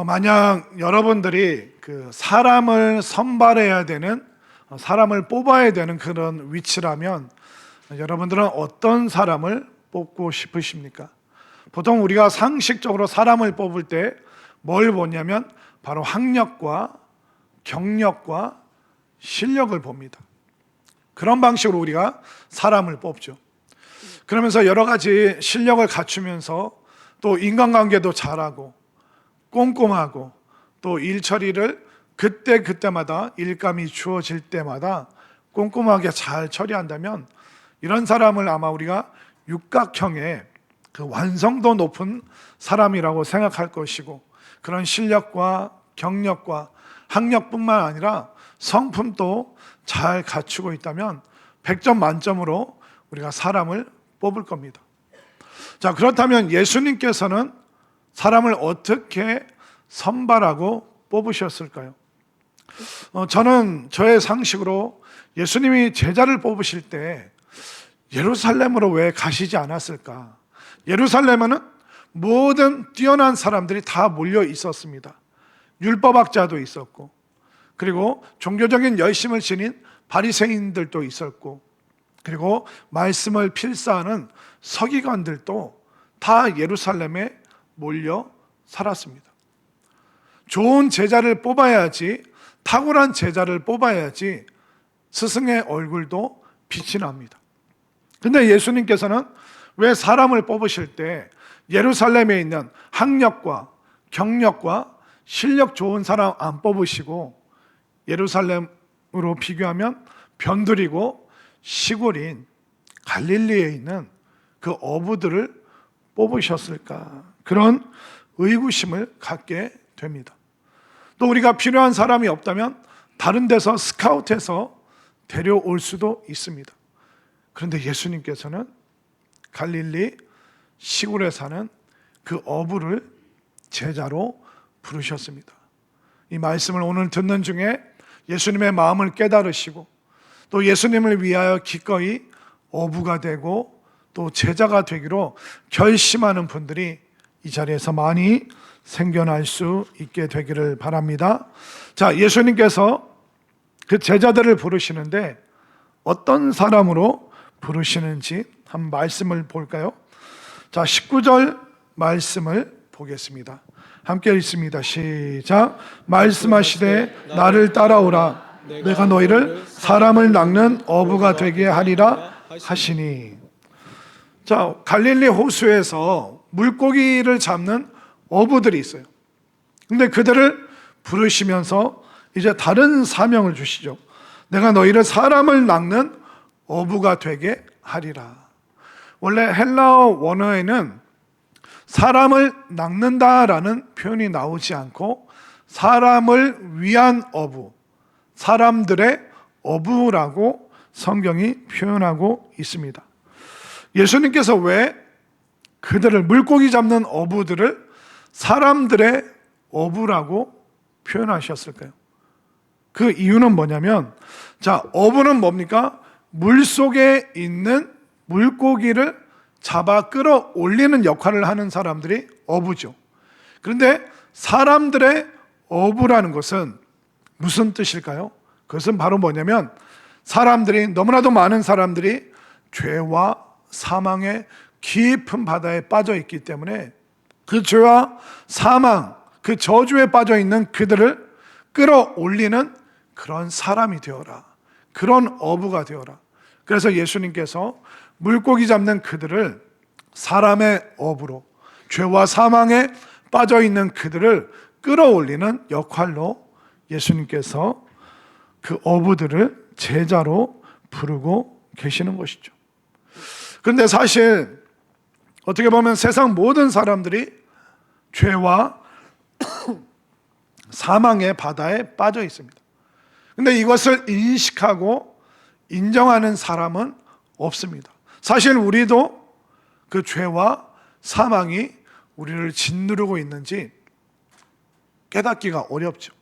만약 여러분들이 그 사람을 선발해야 되는, 사람을 뽑아야 되는 그런 위치라면 여러분들은 어떤 사람을 뽑고 싶으십니까? 보통 우리가 상식적으로 사람을 뽑을 때 뭘 보냐면 바로 학력과 경력과 실력을 봅니다. 그런 방식으로 우리가 사람을 뽑죠. 그러면서 여러 가지 실력을 갖추면서 또 인간관계도 잘하고 꼼꼼하고 또 일 처리를 그때마다 일감이 주어질 때마다 꼼꼼하게 잘 처리한다면 이런 사람을 아마 우리가 육각형의 그 완성도 높은 사람이라고 생각할 것이고, 그런 실력과 경력과 학력뿐만 아니라 성품도 잘 갖추고 있다면 100점 만점으로 우리가 사람을 뽑을 겁니다. 자, 그렇다면 예수님께서는 사람을 어떻게 선발하고 뽑으셨을까요? 저는 저의 상식으로 예수님이 제자를 뽑으실 때 예루살렘으로 왜 가시지 않았을까? 예루살렘에는 모든 뛰어난 사람들이 다 몰려 있었습니다. 율법학자도 있었고, 그리고 종교적인 열심을 지닌 바리새인들도 있었고, 그리고 말씀을 필사하는 서기관들도 다 예루살렘에 몰려 살았습니다. 좋은 제자를 뽑아야지, 탁월한 제자를 뽑아야지 스승의 얼굴도 빛이 납니다. 근데 예수님께서는 왜 사람을 뽑으실 때 예루살렘에 있는 학력과 경력과 실력 좋은 사람 안 뽑으시고 예루살렘으로 비교하면 변두리고 시골인 갈릴리에 있는 그 어부들을 뽑으셨을까? 그런 의구심을 갖게 됩니다. 또 우리가 필요한 사람이 없다면 다른 데서 스카우트해서 데려올 수도 있습니다. 그런데 예수님께서는 갈릴리 시골에 사는 그 어부를 제자로 부르셨습니다. 이 말씀을 오늘 듣는 중에 예수님의 마음을 깨달으시고 또 예수님을 위하여 기꺼이 어부가 되고 또 제자가 되기로 결심하는 분들이 이 자리에서 많이 생겨날 수 있게 되기를 바랍니다. 자, 예수님께서 그 제자들을 부르시는데 어떤 사람으로 부르시는지 한 말씀을 볼까요? 자, 19절 말씀을 보겠습니다. 함께 읽습니다. 시작. 말씀하시되 나를 따라오라. 내가 너희를 사람을 낚는 어부가 되게 하리라 하시니. 자, 갈릴리 호수에서 물고기를 잡는 어부들이 있어요. 근데 그들을 부르시면서 이제 다른 사명을 주시죠. 내가 너희를 사람을 낚는 어부가 되게 하리라. 원래 헬라어 원어에는 사람을 낚는다라는 표현이 나오지 않고 사람을 위한 어부, 사람들의 어부라고 성경이 표현하고 있습니다. 예수님께서 왜 그들을, 물고기 잡는 어부들을 사람들의 어부라고 표현하셨을까요? 그 이유는 뭐냐면, 자, 어부는 뭡니까? 물속에 있는 물고기를 잡아 끌어올리는 역할을 하는 사람들이 어부죠. 그런데 사람들의 어부라는 것은 무슨 뜻일까요? 그것은 바로 뭐냐면, 사람들이, 너무나도 많은 사람들이 죄와 사망의 깊은 바다에 빠져 있기 때문에 그 죄와 사망, 그 저주에 빠져 있는 그들을 끌어올리는 그런 사람이 되어라. 그런 어부가 되어라. 그래서 예수님께서 물고기 잡는 그들을 사람의 어부로, 죄와 사망에 빠져 있는 그들을 끌어올리는 역할로 예수님께서 그 어부들을 제자로 부르고 계시는 것이죠. 그런데 사실 어떻게 보면 세상 모든 사람들이 죄와 사망의 바다에 빠져 있습니다. 그런데 이것을 인식하고 인정하는 사람은 없습니다. 사실 우리도 그 죄와 사망이 우리를 짓누르고 있는지 깨닫기가 어렵죠.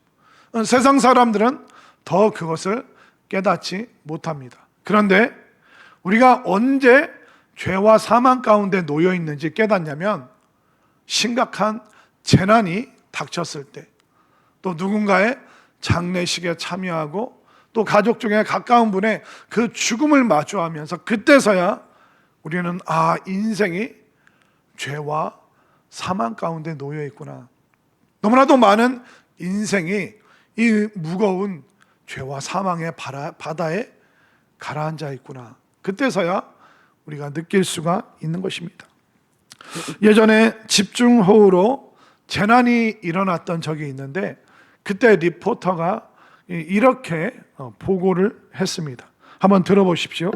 세상 사람들은 더 그것을 깨닫지 못합니다. 그런데 우리가 언제 죄와 사망 가운데 놓여 있는지 깨닫냐면 심각한 재난이 닥쳤을 때, 또 누군가의 장례식에 참여하고 또 가족 중에 가까운 분의 그 죽음을 마주하면서 그때서야 우리는 인생이 죄와 사망 가운데 놓여 있구나. 너무나도 많은 인생이 이 무거운 죄와 사망의 바다에 가라앉아 있구나. 그때서야 우리가 느낄 수가 있는 것입니다. 예전에 집중호우로 재난이 일어났던 적이 있는데 그때 리포터가 이렇게 보고를 했습니다. 한번 들어보십시오.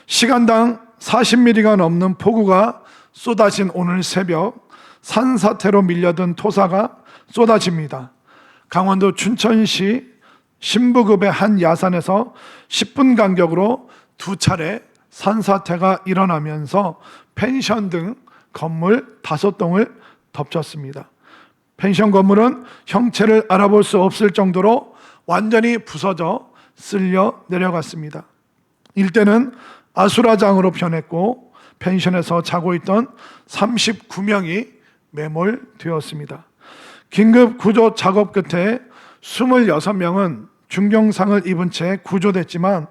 시간당 40mm가 넘는 폭우가 쏟아진 오늘 새벽 산사태로 밀려든 토사가 쏟아집니다. 강원도 춘천시 신부급의 한 야산에서 10분 간격으로 2차례 산사태가 일어나면서 펜션 등 건물 5동을 덮쳤습니다. 펜션 건물은 형체를 알아볼 수 없을 정도로 완전히 부서져 쓸려 내려갔습니다. 일대는 아수라장으로 변했고 펜션에서 자고 있던 39명이 매몰되었습니다. 긴급 구조 작업 끝에 26명은 중경상을 입은 채 구조됐지만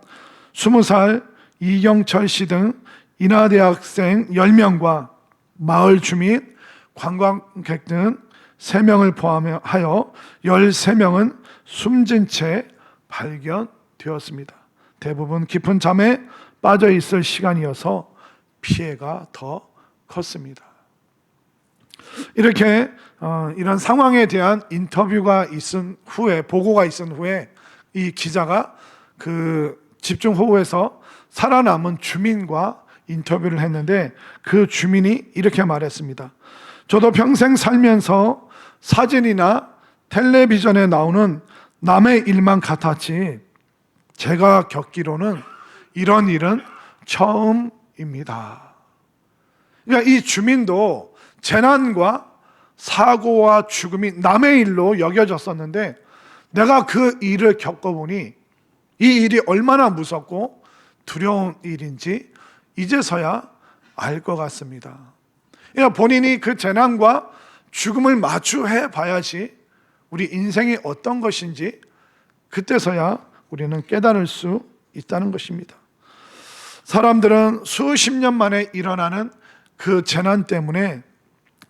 20살 이경철 씨 등 인하대학생 10명과 마을 주민, 관광객 등 3명을 포함하여 13명은 숨진 채 발견되었습니다. 대부분 깊은 잠에 빠져 있을 시간이어서 피해가 더 컸습니다. 이렇게 이런 상황에 대한 인터뷰가 있은 후에, 보고가 있은 후에 이 기자가 그 집중호우에서 살아남은 주민과 인터뷰를 했는데 그 주민이 이렇게 말했습니다. 저도 평생 살면서 사진이나 텔레비전에 나오는 남의 일만 같았지 제가 겪기로는 이런 일은 처음입니다. 그러니까 이 주민도 재난과 사고와 죽음이 남의 일로 여겨졌었는데 내가 그 일을 겪어보니 이 일이 얼마나 무섭고 두려운 일인지 이제서야 알 것 같습니다. 그러니까 본인이 그 재난과 죽음을 마주해 봐야지 우리 인생이 어떤 것인지 그때서야 우리는 깨달을 수 있다는 것입니다. 사람들은 수십 년 만에 일어나는 그 재난 때문에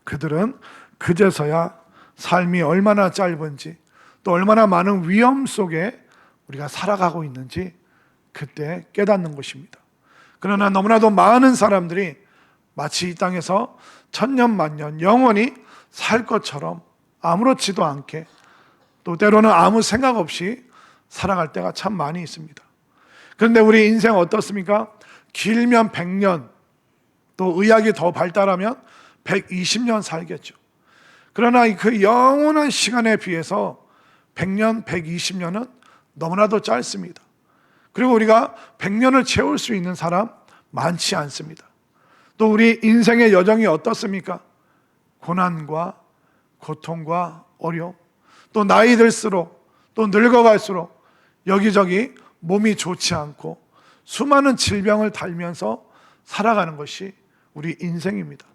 그들은 그제서야 삶이 얼마나 짧은지 또 얼마나 많은 위험 속에 우리가 살아가고 있는지 그때 깨닫는 것입니다. 그러나 너무나도 많은 사람들이 마치 이 땅에서 천년만년 영원히 살 것처럼 아무렇지도 않게 또 때로는 아무 생각 없이 살아갈 때가 참 많이 있습니다. 그런데 우리 인생 어떻습니까? 길면 100년, 또 의학이 더 발달하면 120년 살겠죠. 그러나 그 영원한 시간에 비해서 100년, 120년은 너무나도 짧습니다. 그리고 우리가 100년을 채울 수 있는 사람 많지 않습니다. 또 우리 인생의 여정이 어떻습니까? 고난과 고통과 어려움, 또 나이 들수록 또 늙어갈수록 여기저기 몸이 좋지 않고 수많은 질병을 달면서 살아가는 것이 우리 인생입니다.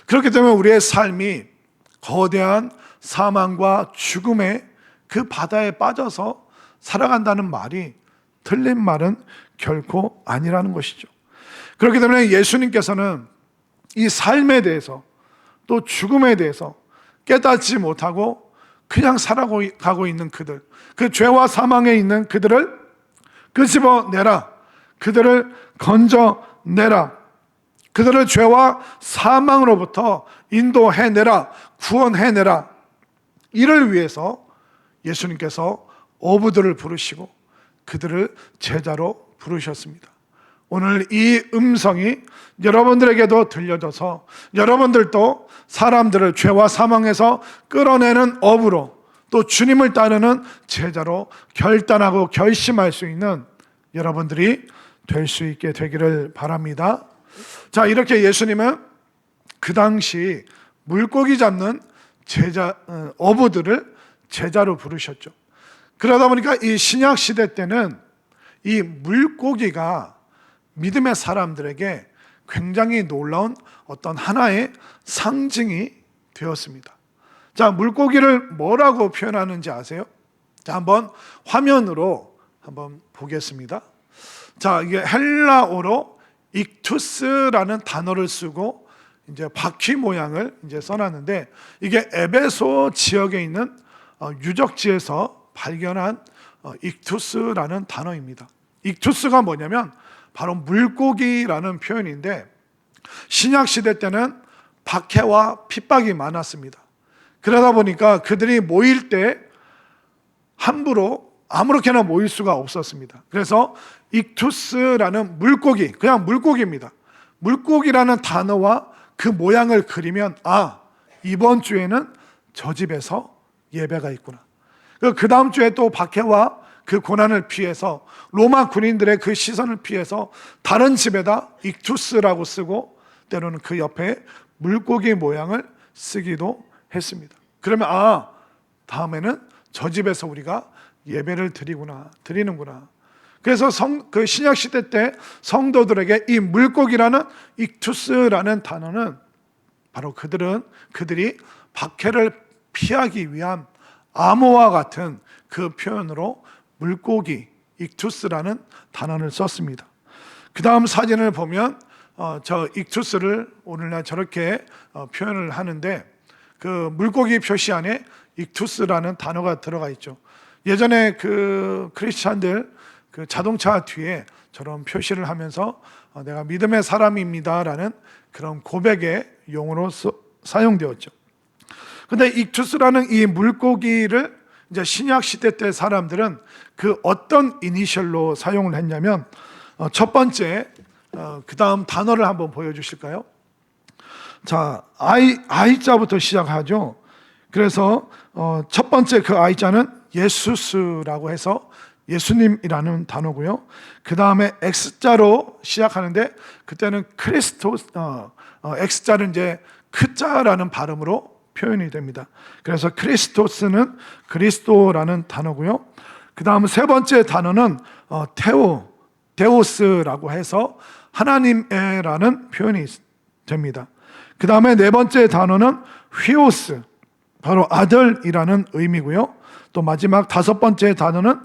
그렇기 때문에 우리의 삶이 거대한 사망과 죽음의 그 바다에 빠져서 살아간다는 말이 틀린 말은 결코 아니라는 것이죠. 그렇기 때문에 예수님께서는 이 삶에 대해서 또 죽음에 대해서 깨닫지 못하고 그냥 살아가고 있는 그들, 그 죄와 사망에 있는 그들을 끄집어내라, 그들을 건져내라, 그들을 죄와 사망으로부터 인도해내라, 구원해내라, 이를 위해서 예수님께서 어부들을 부르시고 그들을 제자로 부르셨습니다. 오늘 이 음성이 여러분들에게도 들려져서 여러분들도 사람들을 죄와 사망에서 끌어내는 어부로 또 주님을 따르는 제자로 결단하고 결심할 수 있는 여러분들이 될 수 있게 되기를 바랍니다. 자, 이렇게 예수님은 그 당시 물고기 잡는 어부들을 제자로 부르셨죠. 그러다 보니까 이 신약 시대 때는 이 물고기가 믿음의 사람들에게 굉장히 놀라운 어떤 하나의 상징이 되었습니다. 자, 물고기를 뭐라고 표현하는지 아세요? 자, 한번 화면으로 한번 보겠습니다. 자, 이게 헬라어로 익투스라는 단어를 쓰고 이제 바퀴 모양을 이제 써놨는데, 이게 에베소 지역에 있는 유적지에서 발견한 익투스라는 단어입니다. 익투스가 뭐냐면 바로 물고기라는 표현인데, 신약 시대 때는 박해와 핍박이 많았습니다. 그러다 보니까 그들이 모일 때 함부로 아무렇게나 모일 수가 없었습니다. 그래서 익투스라는 물고기, 그냥 물고기입니다. 물고기라는 단어와 그 모양을 그리면, 아, 이번 주에는 저 집에서 예배가 있구나. 그 다음 주에 또 박해와 그 고난을 피해서, 로마 군인들의 그 시선을 피해서 다른 집에다 익투스라고 쓰고, 때로는 그 옆에 물고기 모양을 쓰기도 했습니다. 그러면, 아, 다음에는 저 집에서 우리가 예배를 드리는구나. 그래서 그 신약 시대 때 성도들에게 이 물고기라는 익투스라는 단어는 바로 그들이 박해를 피하기 위한 암호와 같은 그 표현으로 물고기, 익투스라는 단어를 썼습니다. 그 다음 사진을 보면 저 익투스를 오늘날 저렇게 표현을 하는데, 그 물고기 표시 안에 익투스라는 단어가 들어가 있죠. 예전에 그 크리스찬들 그 자동차 뒤에 저런 표시를 하면서 내가 믿음의 사람입니다라는 그런 고백의 용어로 사용되었죠. 근데 익투스라는 이 물고기를 이제 신약 시대 때 사람들은 그 어떤 이니셜로 사용을 했냐면, 첫 번째 그 다음 단어를 한번 보여주실까요? 자, I자부터 시작하죠. 그래서 첫 번째 그 I자는 예수스라고 해서 예수님이라는 단어고요. 그 다음에 X자로 시작하는데, 그때는 크리스토스, X자는 이제 크자라는 발음으로 표현이 됩니다. 그래서 크리스토스는 그리스도라는 단어고요. 그 다음 세 번째 단어는 데오스라고 해서 하나님의라는 표현이 됩니다. 그 다음에 네 번째 단어는 휘오스, 바로 아들이라는 의미고요. 또 마지막 다섯 번째 단어는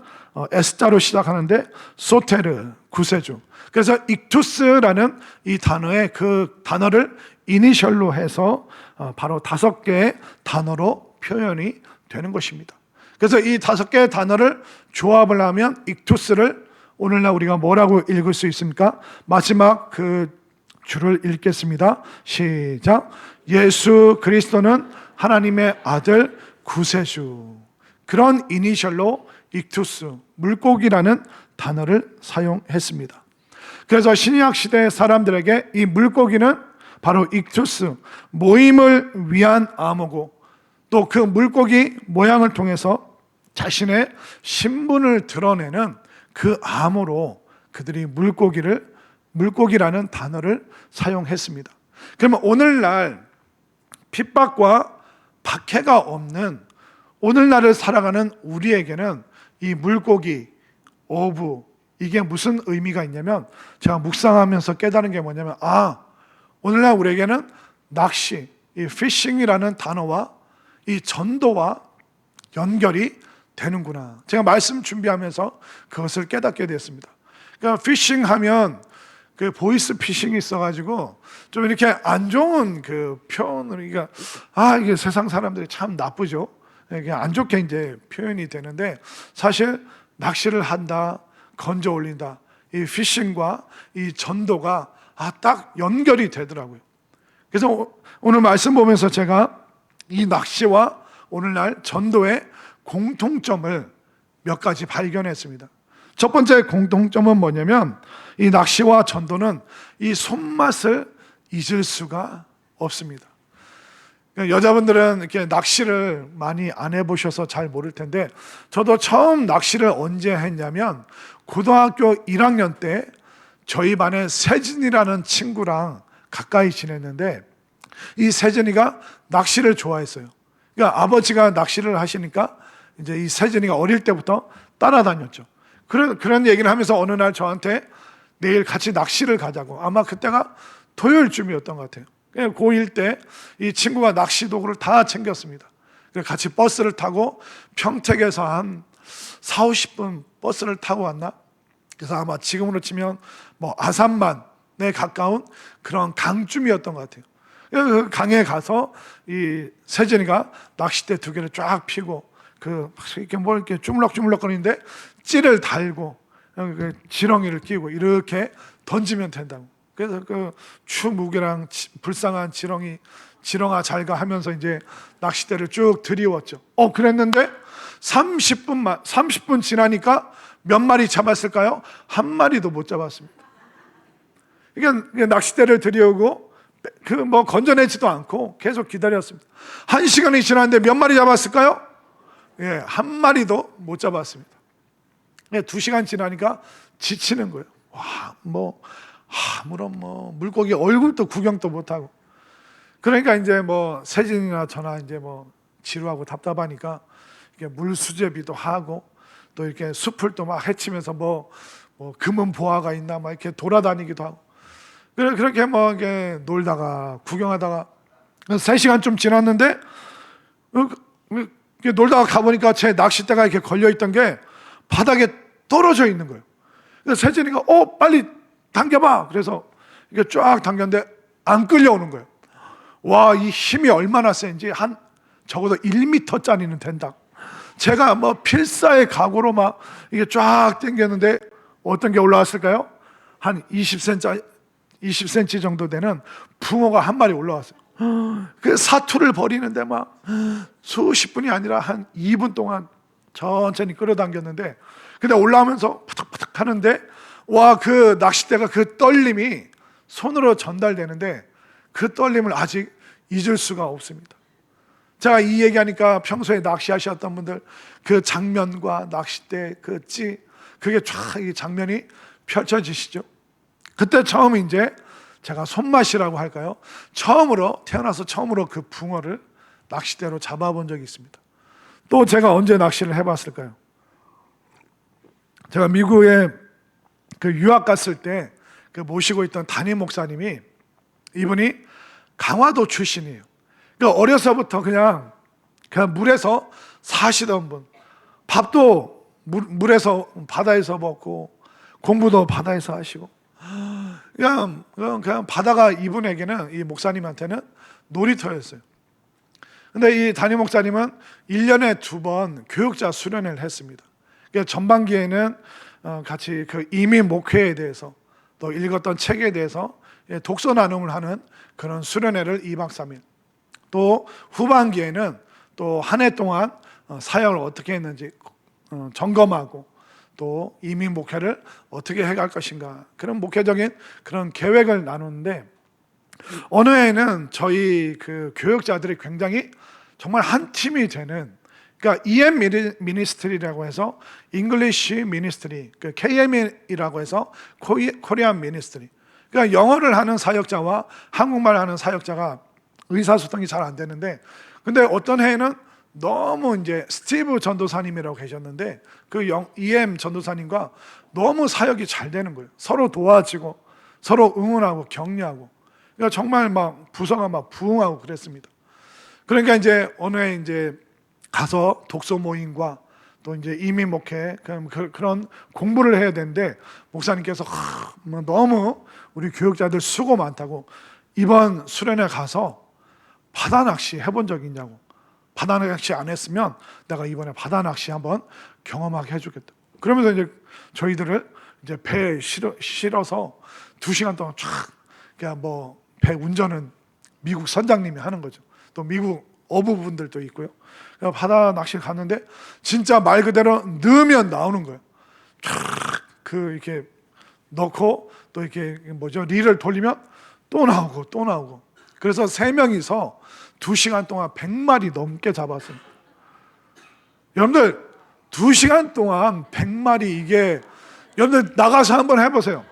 S자로 시작하는데 소테르, 구세주. 그래서 익투스라는 이 단어의 그 단어를 이니셜로 해서 바로 5개의 단어로 표현이 되는 것입니다. 그래서 이 5개의 단어를 조합을 하면 익투스를 오늘날 우리가 뭐라고 읽을 수 있습니까? 마지막 그 줄을 읽겠습니다. 시작. 예수 그리스도는 하나님의 아들 구세주. 그런 이니셜로 익투스, 물고기라는 단어를 사용했습니다. 그래서 신약 시대 사람들에게 이 물고기는 바로 익투스, 모임을 위한 암호고, 또 그 물고기 모양을 통해서 자신의 신분을 드러내는 그 암호로 그들이 물고기라는 단어를 사용했습니다. 그러면 오늘날 핍박과 박해가 없는 오늘날을 살아가는 우리에게는 이 물고기, 어부, 이게 무슨 의미가 있냐면, 제가 묵상하면서 깨달은 게 뭐냐면, 오늘날 우리에게는 낚시, 이 피싱이라는 단어와 이 전도와 연결이 되는구나. 제가 말씀 준비하면서 그것을 깨닫게 됐습니다. 그러니까 피싱하면 그 보이스 피싱이 있어가지고 좀 이렇게 안 좋은 그 표현을, 그러니까 이게 세상 사람들이 참 나쁘죠. 이게 안 좋게 이제 표현이 되는데, 사실 낚시를 한다, 건져 올린다, 이 피싱과 이 전도가 딱 연결이 되더라고요. 그래서 오늘 말씀 보면서 제가 이 낚시와 오늘날 전도의 공통점을 몇 가지 발견했습니다. 첫 번째 공통점은 뭐냐면, 이 낚시와 전도는 이 손맛을 잊을 수가 없습니다. 여자분들은 이렇게 낚시를 많이 안 해보셔서 잘 모를 텐데, 저도 처음 낚시를 언제 했냐면 고등학교 1학년 때 저희 반에 세진이라는 친구랑 가까이 지냈는데, 이 세진이가 낚시를 좋아했어요. 그러니까 아버지가 낚시를 하시니까 이제 이 세진이가 어릴 때부터 따라다녔죠. 그런 얘기를 하면서 어느 날 저한테 내일 같이 낚시를 가자고, 아마 그때가 토요일쯤이었던 것 같아요. 고1 때 이 친구가 낚시 도구를 다 챙겼습니다. 같이 버스를 타고 평택에서 한 4, 50분 버스를 타고 왔나? 그래서 아마 지금으로 치면 뭐 아산만에 가까운 그런 강쯤이었던 것 같아요. 그 강에 가서 이 세진이가 낚싯대 2개를 쫙 피고 이렇게 뭘 이렇게 주물럭주물럭거리는데 찌를 달고 그 지렁이를 끼고 이렇게 던지면 된다고. 그래서 그 추무게랑 불쌍한 지렁아 잘가 하면서 이제 낚싯대를 쭉 들이웠죠. 그랬는데 30분 지나니까 몇 마리 잡았을까요? 한 마리도 못 잡았습니다. 이게 낚싯대를 들이우고 뭐 건져내지도 않고 계속 기다렸습니다. 1시간이 지났는데 몇 마리 잡았을까요? 예, 한 마리도 못 잡았습니다. 2시간 지나니까 지치는 거예요. 와, 아무런 물고기 얼굴도 구경도 못하고. 그러니까 이제 세진이나 저나 이제 지루하고 답답하니까 이게 물 수제비도 하고 또 이렇게 숲을 또 막 헤치면서 금은 보화가 있나 막 이렇게 돌아다니기도 하고. 그렇게 이렇게 놀다가 구경하다가 3시간 좀 지났는데 놀다가 가보니까 제 낚싯대가 이렇게 걸려있던 게 바닥에 떨어져 있는 거예요. 그래서 세진이가 빨리 당겨봐. 그래서 이게 쫙 당겼는데 안 끌려오는 거예요. 와, 이 힘이 얼마나 센지 적어도 1m짜리는 된다. 제가 필사의 각오로 막 이게 쫙 당겼는데 어떤 게 올라왔을까요? 한 20cm 정도 되는 붕어가 한 마리 올라왔어요. 그 사투를 벌이는데 막 수십 분이 아니라 한 2분 동안 천천히 끌어당겼는데, 근데 올라오면서 푸덕푸덕 하는데 와, 그 낚싯대가 그 떨림이 손으로 전달되는데 그 떨림을 아직 잊을 수가 없습니다. 제가 이 얘기하니까 평소에 낚시하셨던 분들 그 장면과 낚싯대 그게 쫙 이 장면이 펼쳐지시죠. 그때 처음 이제 제가 손맛이라고 할까요? 태어나서 처음으로 그 붕어를 낚싯대로 잡아본 적이 있습니다. 또 제가 언제 낚시를 해봤을까요? 제가 미국에 유학 갔을 때 모시고 있던 담임 목사님이, 이분이 강화도 출신이에요. 어려서부터 그냥 물에서 사시던 분, 밥도 물에서 바다에서 먹고 공부도 바다에서 하시고 그냥 바다가 이분에게는, 이 목사님한테는 놀이터였어요. 근데 이 담임 목사님은 1년에 2번 교육자 수련회를 했습니다. 전반기에는 같이 이민 목회에 대해서 또 읽었던 책에 대해서 독서 나눔을 하는 그런 수련회를 2박 3일, 또 후반기에는 또 한 해 동안 사역을 어떻게 했는지 점검하고 또 이민 목회를 어떻게 해갈 것인가, 그런 목회적인 그런 계획을 나누는데, 어느 해에는 저희 교역자들이 굉장히 정말 한 팀이 되는, 그러니까 EM 미니스트리라고 해서 잉글리시 미니스트리, KM이라고 해서 코리안 미니스트리, 그러니까 영어를 하는 사역자와 한국말 하는 사역자가 의사소통이 잘 안 되는데, 근데 어떤 해에는 너무 이제 스티브 전도사님이라고 계셨는데 EM 전도사님과 너무 사역이 잘 되는 거예요. 서로 도와주고 서로 응원하고 격려하고, 그러니까 정말 부서가 부흥하고 그랬습니다. 그러니까 이제 어느 해 이제 가서 독서 모임과 또 이제 이민 목회 그런 공부를 해야 되는데, 목사님께서 너무 우리 교육자들 수고 많다고 이번 수련회 가서 바다 낚시 해본 적 있냐고, 바다 낚시 안 했으면 내가 이번에 바다 낚시 한번 경험하게 해주겠다. 그러면서 이제 저희들을 이제 배에 실어서 2시간 동안 쫙, 그냥 배 운전은 미국 선장님이 하는 거죠. 또 미국 어부분들도 있고요. 바다 낚시 갔는데 진짜 말 그대로 넣으면 나오는 거예요. 이렇게 넣고 또 이렇게 릴을 돌리면 또 나오고 또 나오고. 그래서 3명이서 2시간 동안 100마리 넘게 잡았습니다. 여러분들 2시간 동안 100마리, 이게 여러분들 나가서 한번 해보세요.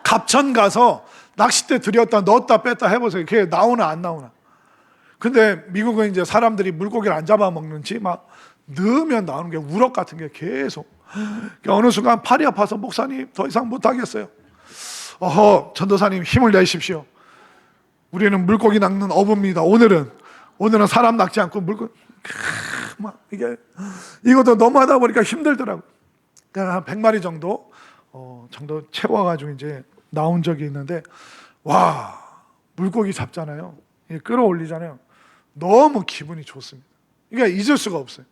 갑천 가서 낚싯대 들였다 넣었다 뺐다 해보세요. 그게 나오나 안 나오나. 근데 미국은 이제 사람들이 물고기를 안 잡아먹는지 막 넣으면 나오는 게 우럭 같은 게 계속. 어느 순간 팔이 아파서 목사님 더 이상 못하겠어요. 전도사님 힘을 내십시오. 우리는 물고기 낚는 어부입니다. 오늘은 사람 낚지 않고 물고기. 막 이게 이것도 너무 하다 보니까 힘들더라고. 그러니까 한 100마리 정도 채워가지고 이제 나온 적이 있는데, 와, 물고기 잡잖아요. 끌어올리잖아요. 너무 기분이 좋습니다. 그러니까 잊을 수가 없어요.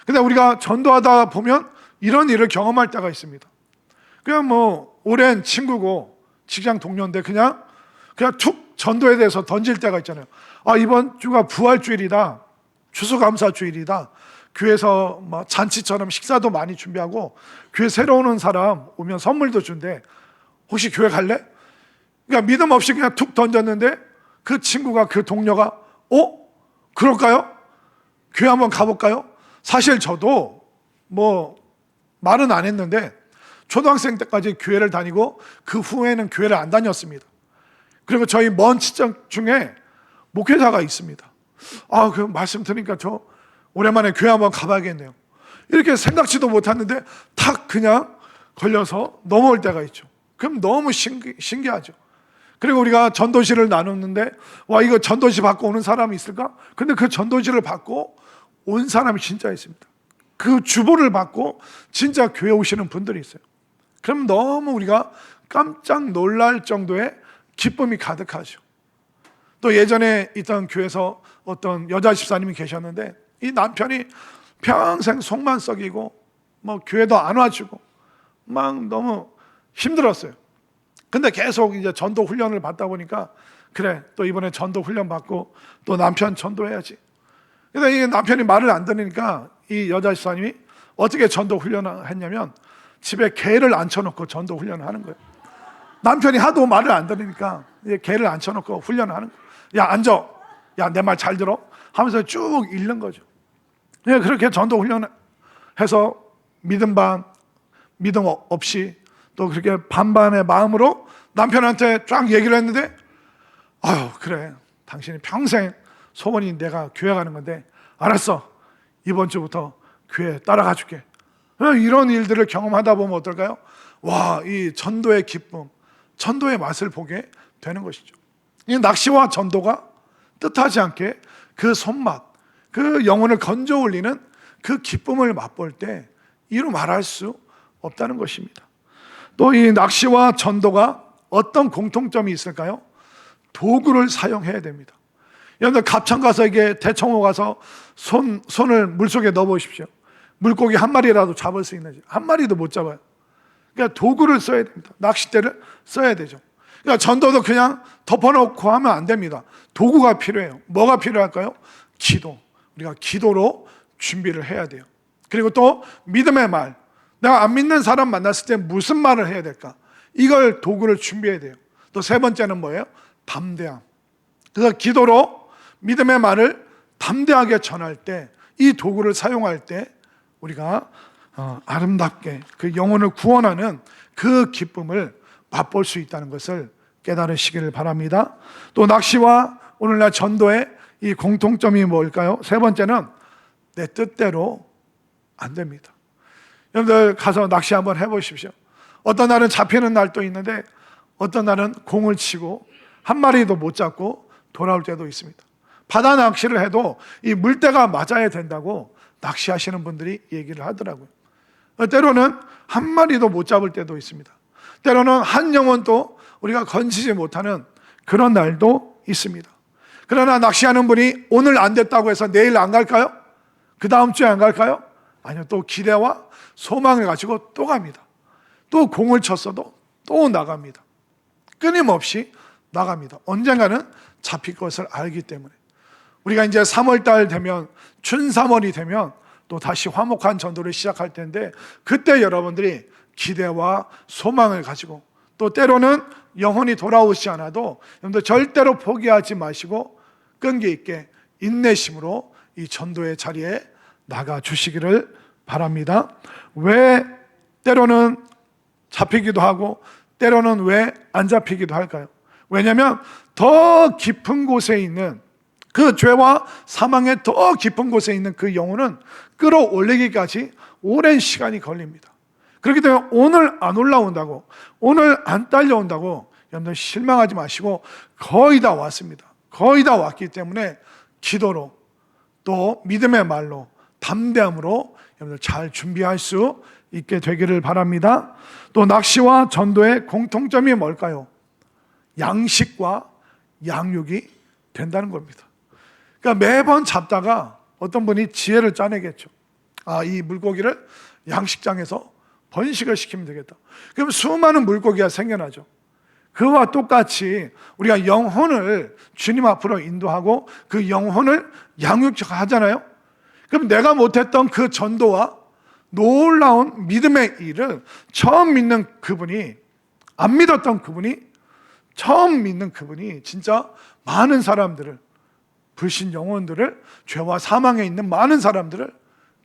근데 우리가 전도하다 보면 이런 일을 경험할 때가 있습니다. 그냥 뭐 오랜 친구고 직장 동료인데 그냥 툭 전도에 대해서 던질 때가 있잖아요. 아, 이번 주가 부활주일이다, 추수감사주일이다, 교회에서 뭐 잔치처럼 식사도 많이 준비하고 교회 새로 오는 사람 오면 선물도 준대. 혹시 교회 갈래? 그러니까 믿음 없이 그냥 툭 던졌는데 그 친구가, 그 동료가 그럴까요? 교회 한번 가볼까요? 사실 저도 뭐 말은 안 했는데 초등학생 때까지 교회를 다니고 그 후에는 교회를 안 다녔습니다. 그리고 저희 먼 친척 중에 목회자가 있습니다. 아, 그 말씀 들으니까 저 오랜만에 교회 한번 가봐야겠네요. 이렇게 생각지도 못했는데 탁 그냥 걸려서 넘어올 때가 있죠. 그럼 너무 신기하죠. 그리고 우리가 전도지를 나눴는데, 와, 이거 전도지 받고 오는 사람이 있을까? 근데 그 전도지를 받고 온 사람이 진짜 있습니다. 그 주보를 받고 진짜 교회 오시는 분들이 있어요. 그럼 너무 우리가 깜짝 놀랄 정도의 기쁨이 가득하죠. 또 예전에 있던 교회에서 어떤 여자 집사님이 계셨는데, 이 남편이 평생 속만 썩이고 뭐 교회도 안 와주고 막 너무 힘들었어요. 근데 계속 이제 전도 훈련을 받다 보니까, 그래, 또 이번에 전도 훈련 받고 또 남편 전도해야지. 근데 이 남편이 말을 안 들으니까 이 여자 집사님이 어떻게 전도 훈련을 했냐면 집에 개를 앉혀놓고 전도 훈련을 하는 거예요. 남편이 하도 말을 안 들으니까 이제 개를 앉혀놓고 훈련을 하는 거예요. 야, 앉아. 야, 내 말 잘 들어. 하면서 쭉 읽는 거죠. 그렇게 전도 훈련해서 믿음 반, 믿음 없이 또 그렇게 반반의 마음으로 남편한테 쫙 얘기를 했는데, 아유, 그래, 당신이 평생 소원이 내가 교회 가는 건데 알았어, 이번 주부터 교회 따라가 줄게. 이런 일들을 경험하다 보면 어떨까요? 와, 이 전도의 기쁨, 전도의 맛을 보게 되는 것이죠. 이 낚시와 전도가 뜻하지 않게 그 손맛, 그 영혼을 건져 올리는 그 기쁨을 맛볼 때 이루 말할 수 없다는 것입니다. 또 이 낚시와 전도가 어떤 공통점이 있을까요? 도구를 사용해야 됩니다. 여러분들 갑천 가서 이게 대청호 가서 손을 물속에 넣어 보십시오. 물고기 한 마리라도 잡을 수 있는지. 한 마리도 못 잡아요. 그러니까 도구를 써야 됩니다. 낚싯대를 써야 되죠. 그러니까 전도도 그냥 덮어놓고 하면 안 됩니다. 도구가 필요해요. 뭐가 필요할까요? 기도. 우리가 기도로 준비를 해야 돼요. 그리고 또 믿음의 말. 내가 안 믿는 사람 만났을 때 무슨 말을 해야 될까? 이걸 도구를 준비해야 돼요. 또 세 번째는 뭐예요? 담대함. 그래서 기도로 믿음의 말을 담대하게 전할 때, 이 도구를 사용할 때 우리가 아름답게 그 영혼을 구원하는 그 기쁨을 맛볼 수 있다는 것을 깨달으시기를 바랍니다. 또 낚시와 오늘날 전도의 이 공통점이 뭘까요? 세 번째는 내 뜻대로 안 됩니다. 여러분들 가서 낚시 한번 해보십시오. 어떤 날은 잡히는 날도 있는데 어떤 날은 공을 치고 한 마리도 못 잡고 돌아올 때도 있습니다. 바다 낚시를 해도 이 물때가 맞아야 된다고 낚시하시는 분들이 얘기를 하더라고요. 때로는 한 마리도 못 잡을 때도 있습니다. 때로는 한 영혼도 우리가 건지지 못하는 그런 날도 있습니다. 그러나 낚시하는 분이 오늘 안 됐다고 해서 내일 안 갈까요? 그 다음 주에 안 갈까요? 아니요, 또 기대와 소망을 가지고 또 갑니다. 또 공을 쳤어도 또 나갑니다. 끊임없이 나갑니다. 언젠가는 잡힐 것을 알기 때문에. 우리가 이제 3월달 되면, 춘3월이 되면 또 다시 화목한 전도를 시작할 텐데, 그때 여러분들이 기대와 소망을 가지고, 또 때로는 영혼이 돌아오지 않아도 여러분들 절대로 포기하지 마시고 끈기 있게 인내심으로 이 전도의 자리에 나가 주시기를 바랍니다. 왜 때로는 잡히기도 하고 때로는 왜 안 잡히기도 할까요? 왜냐하면 더 깊은 곳에 있는 그 죄와 사망의 더 깊은 곳에 있는 그 영혼은 끌어올리기까지 오랜 시간이 걸립니다. 그렇기 때문에 오늘 안 올라온다고, 오늘 안 딸려온다고 여러분들 실망하지 마시고 거의 다 왔습니다. 거의 다 왔기 때문에 기도로, 또 믿음의 말로 담대함으로 여러분들 잘 준비할 수 있게 되기를 바랍니다. 또 낚시와 전도의 공통점이 뭘까요? 양식과 양육이 된다는 겁니다. 그러니까 매번 잡다가 어떤 분이 지혜를 짜내겠죠. 이 물고기를 양식장에서 번식을 시키면 되겠다. 그럼 수많은 물고기가 생겨나죠. 그와 똑같이 우리가 영혼을 주님 앞으로 인도하고 그 영혼을 양육하잖아요. 그럼 내가 못했던 그 전도와 놀라운 믿음의 일을 처음 믿는 그분이, 안 믿었던 그분이, 처음 믿는 그분이 진짜 많은 사람들을, 불신 영혼들을, 죄와 사망에 있는 많은 사람들을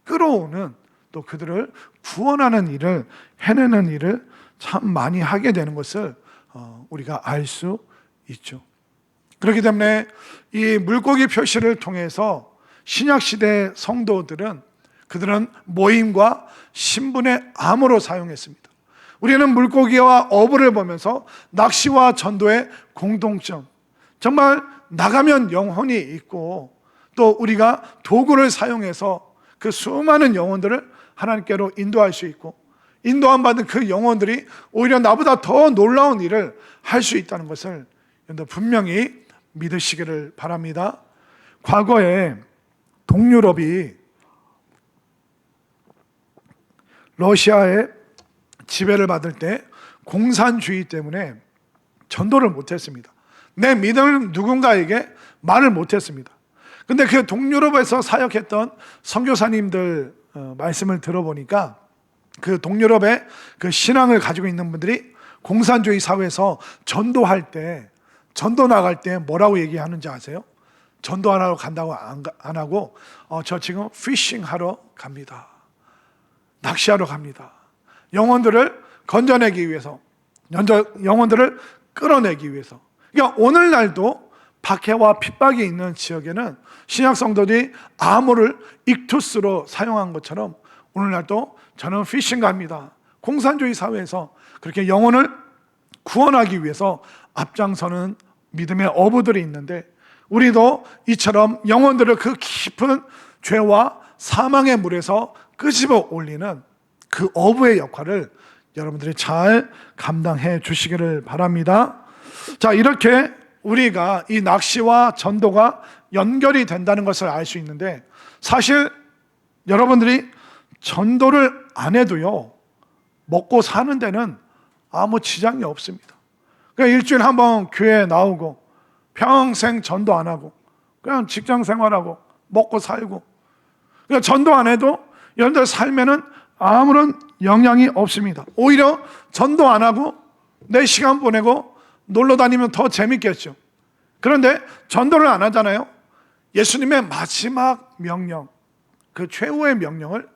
끌어오는, 또 그들을 구원하는 일을, 해내는 일을 참 많이 하게 되는 것을 우리가 알 수 있죠. 그렇기 때문에 이 물고기 표시를 통해서 신약시대 성도들은 그들은 모임과 신분의 암호로 사용했습니다. 우리는 물고기와 어부를 보면서 낚시와 전도의 공통점, 정말 나가면 영혼이 있고 또 우리가 도구를 사용해서 그 수많은 영혼들을 하나님께로 인도할 수 있고, 인도함 받은 그 영혼들이 오히려 나보다 더 놀라운 일을 할 수 있다는 것을 분명히 믿으시기를 바랍니다. 과거에 동유럽이 러시아의 지배를 받을 때 공산주의 때문에 전도를 못했습니다. 내 믿음을 누군가에게 말을 못했습니다. 근데 그 동유럽에서 사역했던 선교사님들 말씀을 들어보니까 그 동유럽의 그 신앙을 가지고 있는 분들이 공산주의 사회에서 전도할 때, 전도 나갈 때 뭐라고 얘기하는지 아세요? 전도하러 간다고 안 하고 저 지금 피싱 하러 갑니다. 낚시하러 갑니다. 영혼들을 건져내기 위해서, 영혼들을 끌어내기 위해서. 그러니까 오늘날도 박해와 핍박이 있는 지역에는 신약 성도들이 암호를 익투스로 사용한 것처럼 오늘날도 저는 피싱 갑니다. 공산주의 사회에서 그렇게 영혼을 구원하기 위해서 앞장서는 믿음의 어부들이 있는데, 우리도 이처럼 영혼들을 그 깊은 죄와 사망의 물에서 끄집어 올리는 그 어부의 역할을 여러분들이 잘 감당해 주시기를 바랍니다. 자, 이렇게 우리가 이 낚시와 전도가 연결이 된다는 것을 알 수 있는데, 사실 여러분들이 전도를 안 해도요, 먹고 사는 데는 아무 지장이 없습니다. 그냥 일주일에 한 번 교회에 나오고 평생 전도 안 하고 그냥 직장 생활하고 먹고 살고, 그러니까 전도 안 해도 여러분들 삶에는 아무런 영향이 없습니다. 오히려 전도 안 하고 내 시간 보내고 놀러 다니면 더 재밌겠죠. 그런데 전도를 안 하잖아요. 예수님의 마지막 명령, 그 최후의 명령을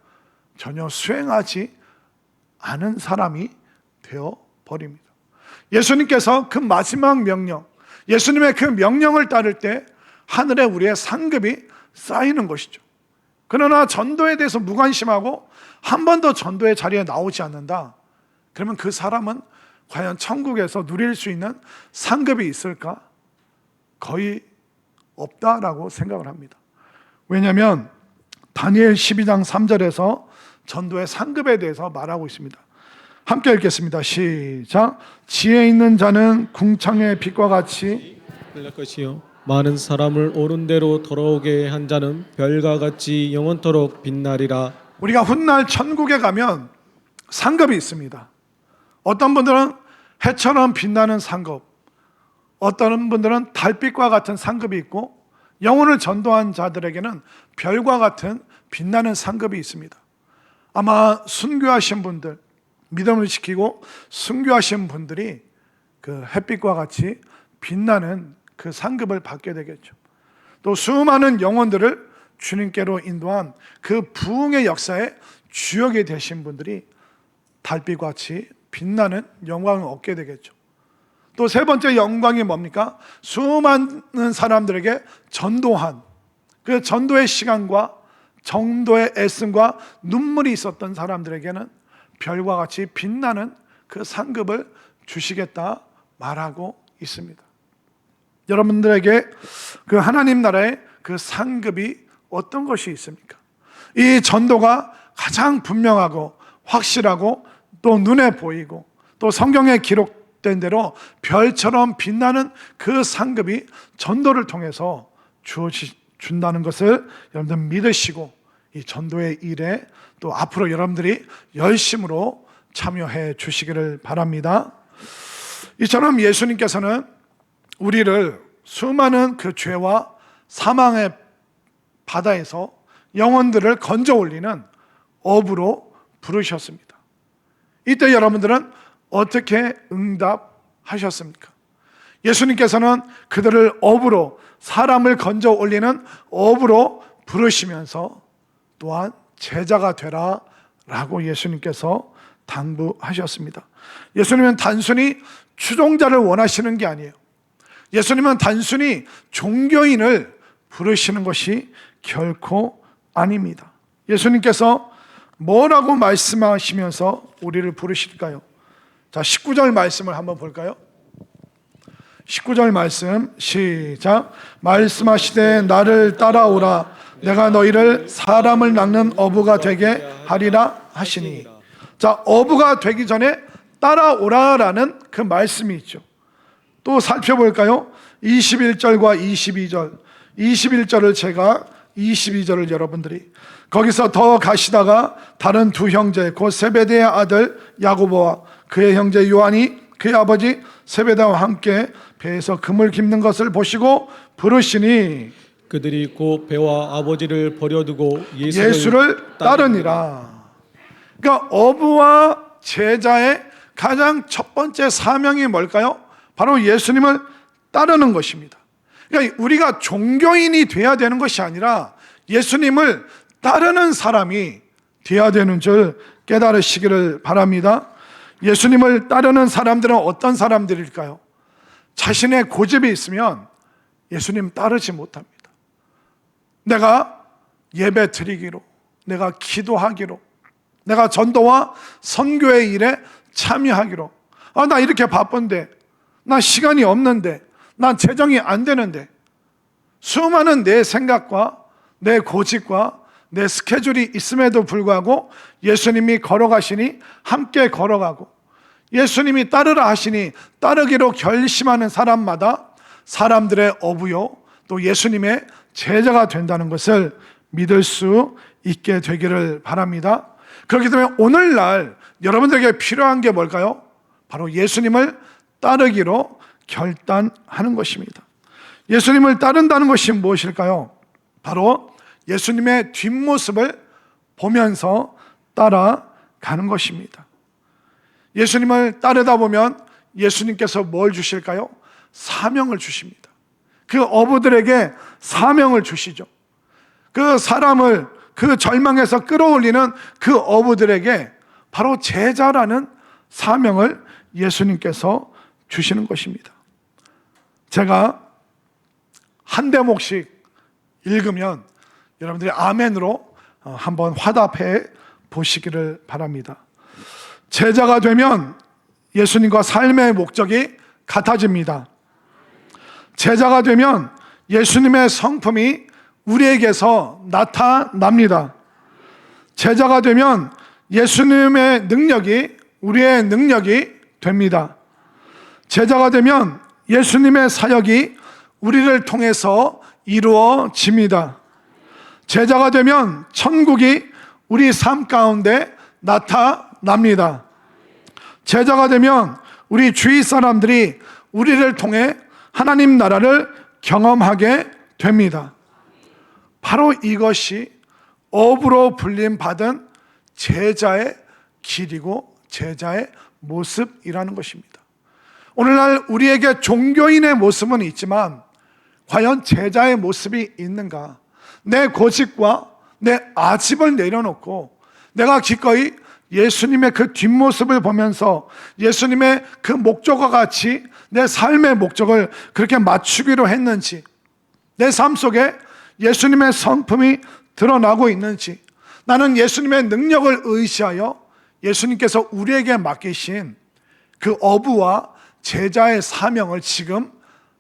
전혀 수행하지 않은 사람이 되어 버립니다. 예수님께서 그 마지막 명령, 예수님의 그 명령을 따를 때 하늘에 우리의 상급이 쌓이는 것이죠. 그러나 전도에 대해서 무관심하고 한 번도 전도의 자리에 나오지 않는다. 그러면 그 사람은 과연 천국에서 누릴 수 있는 상급이 있을까? 거의 없다라고 생각을 합니다. 왜냐하면 다니엘 12장 3절에서 전도의 상급에 대해서 말하고 있습니다. 함께 읽겠습니다. 시작. 지혜 있는 자는 궁창의 빛과 같이 빛날 것이요 많은 사람을 옳은 대로 돌아오게 한 자는 별과 같이 영원토록 빛나리라. 우리가 훗날 천국에 가면 상급이 있습니다. 어떤 분들은 해처럼 빛나는 상급, 어떤 분들은 달빛과 같은 상급이 있고, 영혼을 전도한 자들에게는 별과 같은 빛나는 상급이 있습니다. 아마 순교하신 분들, 믿음을 지키고 순교하신 분들이 그 햇빛과 같이 빛나는 그 상급을 받게 되겠죠. 또 수많은 영혼들을 주님께로 인도한 그 부흥의 역사에 주역이 되신 분들이 달빛과 같이 빛나는 영광을 얻게 되겠죠. 또 세 번째 영광이 뭡니까? 수많은 사람들에게 전도한 그 전도의 시간과 전도의 애씀과 눈물이 있었던 사람들에게는 별과 같이 빛나는 그 상급을 주시겠다 말하고 있습니다. 여러분들에게 그 하나님 나라의 그 상급이 어떤 것이 있습니까? 이 전도가 가장 분명하고 확실하고 또 눈에 보이고 또 성경에 기록된 대로 별처럼 빛나는 그 상급이 전도를 통해서 주어진다는 것을 여러분들 믿으시고 이 전도의 일에 또 앞으로 여러분들이 열심으로 참여해 주시기를 바랍니다. 이처럼 예수님께서는 우리를 수많은 그 죄와 사망의 바다에서 영혼들을 건져 올리는 어부로 부르셨습니다. 이때 여러분들은 어떻게 응답하셨습니까? 예수님께서는 그들을 어부로, 사람을 건져 올리는 어부로 부르시면서 또한 제자가 되라 라고 예수님께서 당부하셨습니다. 예수님은 단순히 추종자를 원하시는 게 아니에요. 예수님은 단순히 종교인을 부르시는 것이 결코 아닙니다. 예수님께서 뭐라고 말씀하시면서 우리를 부르실까요? 자, 19절 말씀을 한번 볼까요? 19절 말씀 시작. 말씀하시되 나를 따라오라 내가 너희를 사람을 낚는 어부가 되게 하리라 하시니. 자, 어부가 되기 전에 따라오라라는 그 말씀이 있죠. 또 살펴볼까요? 21절과 22절. 21절을 제가 22절을 여러분들이 거기서 더 가시다가 다른 두 형제 곧 세베대의 아들 야고보와 그의 형제 요한이 그의 아버지 세베대와 함께 배에서 금을 깁는 것을 보시고 부르시니 그들이 곧 배와 아버지를 버려두고 예수를 따르니라. 그러니까 어부와 제자의 가장 첫 번째 사명이 뭘까요? 바로 예수님을 따르는 것입니다. 그러니까 우리가 종교인이 돼야 되는 것이 아니라 예수님을 따르는 사람이 되어야 되는 줄 깨달으시기를 바랍니다. 예수님을 따르는 사람들은 어떤 사람들일까요? 자신의 고집이 있으면 예수님 따르지 못합니다. 내가 예배 드리기로, 내가 기도하기로, 내가 전도와 선교의 일에 참여하기로, 나 이렇게 바쁜데, 나 시간이 없는데, 난 재정이 안 되는데, 수많은 내 생각과 내 고집과 내 스케줄이 있음에도 불구하고 예수님이 걸어가시니 함께 걸어가고, 예수님이 따르라 하시니 따르기로 결심하는 사람마다 사람들의 어부요 또 예수님의 제자가 된다는 것을 믿을 수 있게 되기를 바랍니다. 그렇기 때문에 오늘날 여러분들에게 필요한 게 뭘까요? 바로 예수님을 따르기로 결단하는 것입니다. 예수님을 따른다는 것이 무엇일까요? 바로 예수님의 뒷모습을 보면서 따라가는 것입니다. 예수님을 따르다 보면 예수님께서 뭘 주실까요? 사명을 주십니다. 그 어부들에게 사명을 주시죠. 그 사람을 그 절망에서 끌어올리는 그 어부들에게 바로 제자라는 사명을 예수님께서 주시는 것입니다. 제가 한 대목씩 읽으면 여러분들이 아멘으로 한번 화답해 보시기를 바랍니다. 제자가 되면 예수님과 삶의 목적이 같아집니다. 제자가 되면 예수님의 성품이 우리에게서 나타납니다. 제자가 되면 예수님의 능력이 우리의 능력이 됩니다. 제자가 되면 예수님의 사역이 우리를 통해서 이루어집니다. 제자가 되면 천국이 우리 삶 가운데 나타납니다. 제자가 되면 우리 주위 사람들이 우리를 통해 하나님 나라를 경험하게 됩니다. 바로 이것이 어부로 불림받은 제자의 길이고 제자의 모습이라는 것입니다. 오늘날 우리에게 종교인의 모습은 있지만 과연 제자의 모습이 있는가? 내 고집과 내 아집을 내려놓고 내가 기꺼이 예수님의 그 뒷모습을 보면서 예수님의 그 목적과 같이 내 삶의 목적을 그렇게 맞추기로 했는지, 내 삶 속에 예수님의 성품이 드러나고 있는지, 나는 예수님의 능력을 의지하여 예수님께서 우리에게 맡기신 그 어부와 제자의 사명을 지금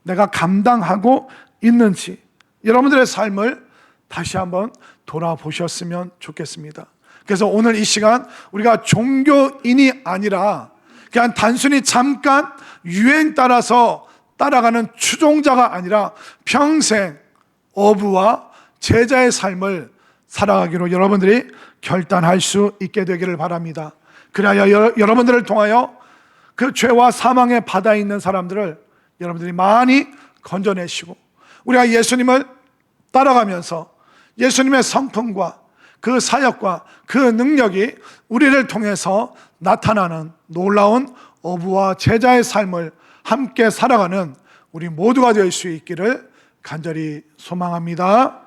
내가 감당하고 있는지, 여러분들의 삶을 다시 한번 돌아보셨으면 좋겠습니다. 그래서 오늘 이 시간 우리가 종교인이 아니라 그냥 단순히 잠깐 유행 따라서 따라가는 추종자가 아니라 평생 어부와 제자의 삶을 살아가기로 여러분들이 결단할 수 있게 되기를 바랍니다. 그래야 여러분들을 통하여 그 죄와 사망의 바다에 있는 사람들을 여러분들이 많이 건져내시고 우리가 예수님을 따라가면서 예수님의 성품과 그 사역과 그 능력이 우리를 통해서 나타나는 놀라운 어부와 제자의 삶을 함께 살아가는 우리 모두가 될 수 있기를 간절히 소망합니다.